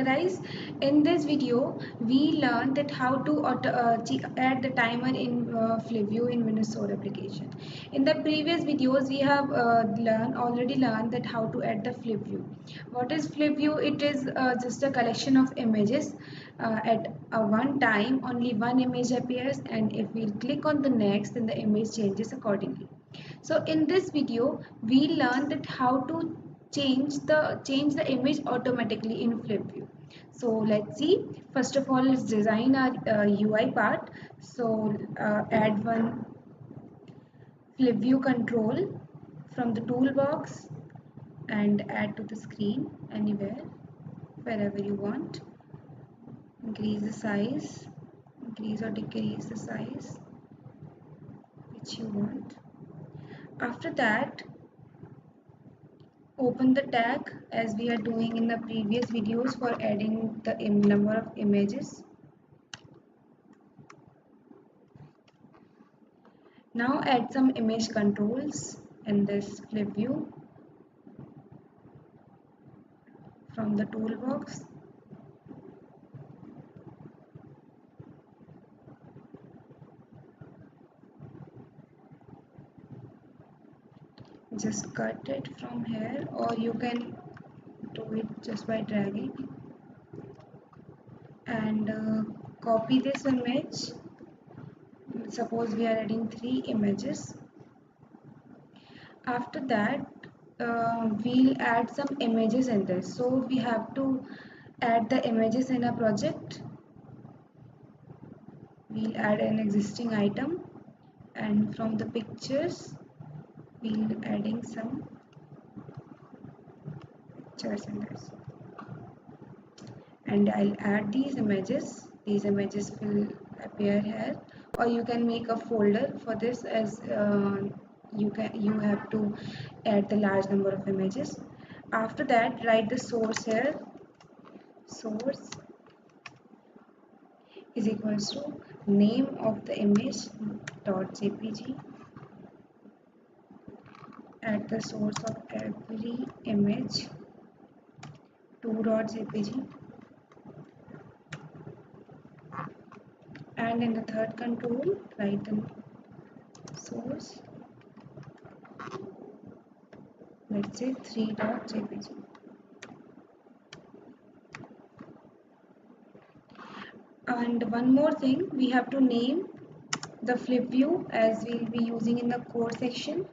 guys, in this video we learned that how to add the timer in FlipView in Windows Store application. In the previous videos we have already learned that how to add the FlipView. What is FlipView? It is just a collection of images. At one time only one image appears, and if we click on the next then the image changes accordingly. So in this video we learned that how to change the image automatically in FlipView. So let's see. First of all, let's design our UI part. So add one FlipView control from the toolbox and add to the screen anywhere, wherever you want. Increase the size, increase or decrease the size which you want. After that, open the tag as we are doing in the previous videos for adding the number of images. Now add some image controls in this FlipView from the toolbox. Just cut it from here, or you can do it just by dragging, and copy this image. Suppose we are adding 3 images. After that we'll add some images in this. So we have to add the images in a project. We'll add an existing item, and from the pictures we'll adding some pictures in this, and I'll add these images. These images will appear here, or you can make a folder for this, as you have to add the large number of images. After that, write the source here. Source is equals to name of the image .jpg. Add the source of every image 2.jpg, and in the third control write the source, let's say 3.jpg. And one more thing, we have to name the FlipView as we'll be using in the core section.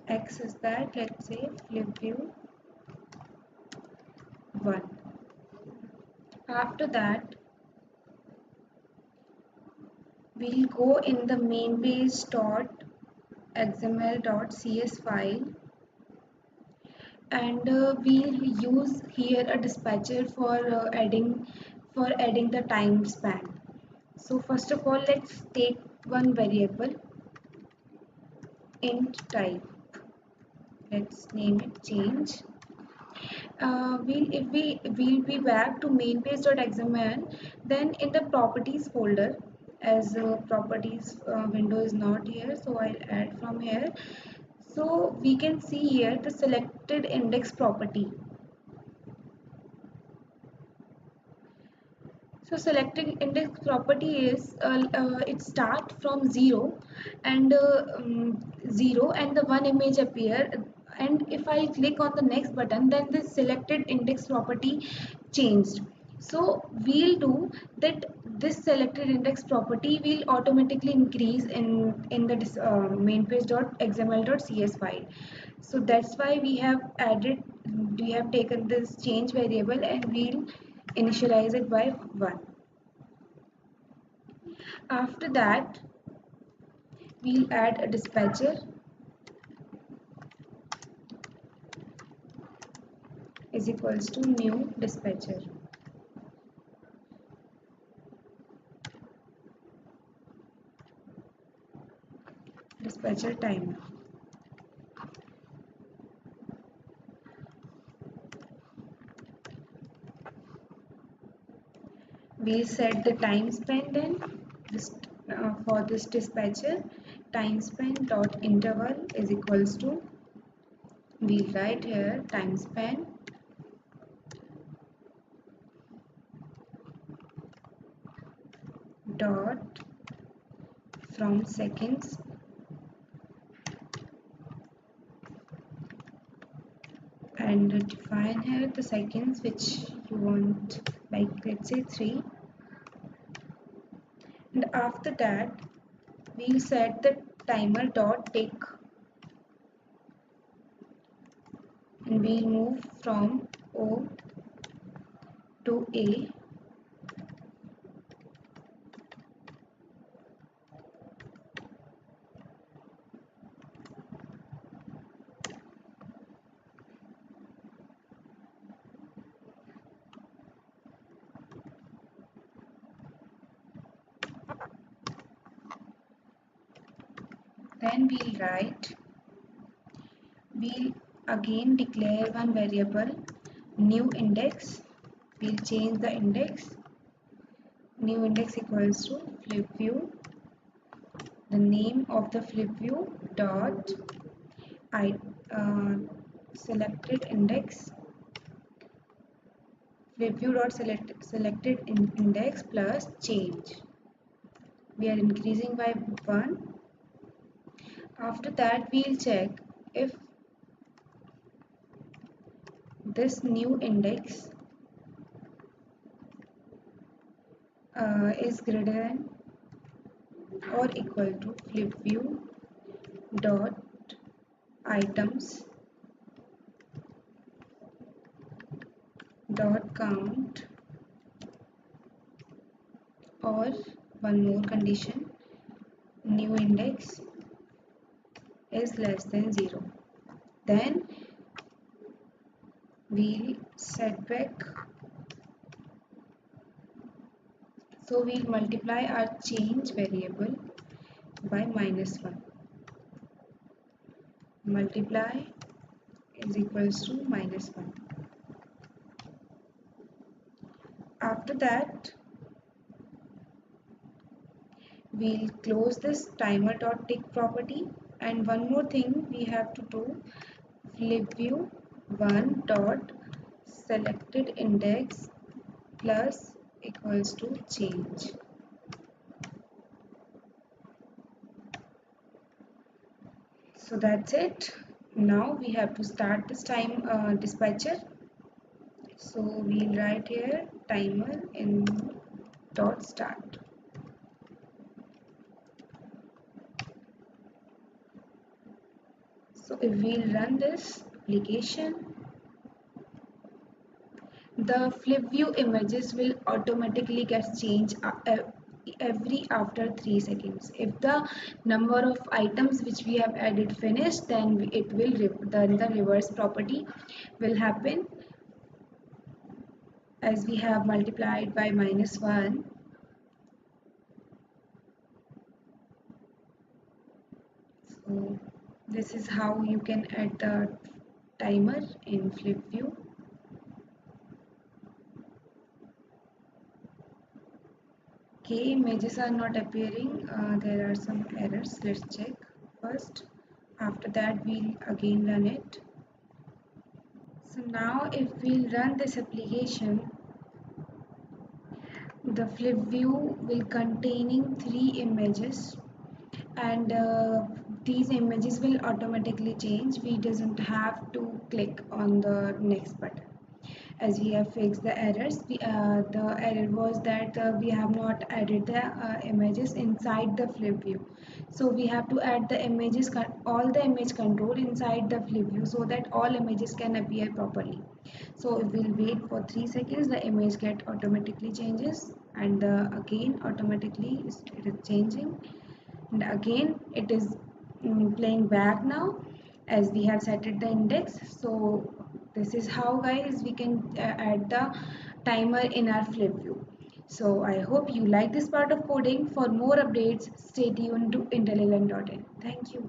X is that, let's say FlipView 1. After that, we'll go in the mainbase.xml.cs file, and we'll use here a dispatcher for adding the time span. So first of all, let's take one variable int type. Let's name it change. We'll be back to mainbase.xml. Then in the properties folder, as properties window is not here, so I'll add from here. So we can see here the selected index property. So selected index property is it start from 0 and the one image appear, and if I click on the next button then this selected index property changed. So we'll do that, this selected index property will automatically increase in the mainbase.xml.cs file. So that's why we have taken this change variable and we'll initialize it by 1. After that, we'll add a dispatcher is equals to new dispatcher. Dispatcher timer. We'll set the time span then. For this dispatcher, time span dot interval is equals to, we'll write here time span dot from seconds and define here the seconds which you want, like let's say 3, and after that we'll set the timer dot tick and we'll move from O to A. Then we'll again declare one variable new index. We'll change the index. New index equals to flip view. The name of the flip view dot I selected index. Flip view dot selected index plus change. We are increasing by 1. After that we'll check if this new index is greater than or equal to flip view dot items dot count, or one more condition, new index is less than 0. Then we'll set back, so we'll multiply our change variable by -1. Multiply is equals to -1. After that we'll close this timer dot tick property, and one more thing we have to do, flip view 1 dot selected index plus equals to change. So that's it. Now we have to start this time dispatcher. So we'll write here timer in dot start. So if we'll run this application, the flip view images will automatically get changed every after 3 seconds. If the number of items which we have added finished, then it will then the reverse property will happen, as we have multiplied by -1. So this is how you can add the timer in flip view. Okay, images are not appearing. There are some errors. Let's check first. After that we'll again run it. So now if we'll run this application, the flip view will containing 3 images, and these images will automatically change. We doesn't have to click on the next button, as we have fixed the errors. The error was that we have not added the images inside the flip view, so we have to add the images, all the image control inside the flip view, so that all images can appear properly. So if we'll wait for 3 seconds, the image get automatically changes, and again automatically it is changing, and again it is playing back now, as we have set it the index. So this is how guys we can add the timer in our flip view. So I hope you like this part of coding. For more updates, stay tuned to intellilearn.in. Thank you.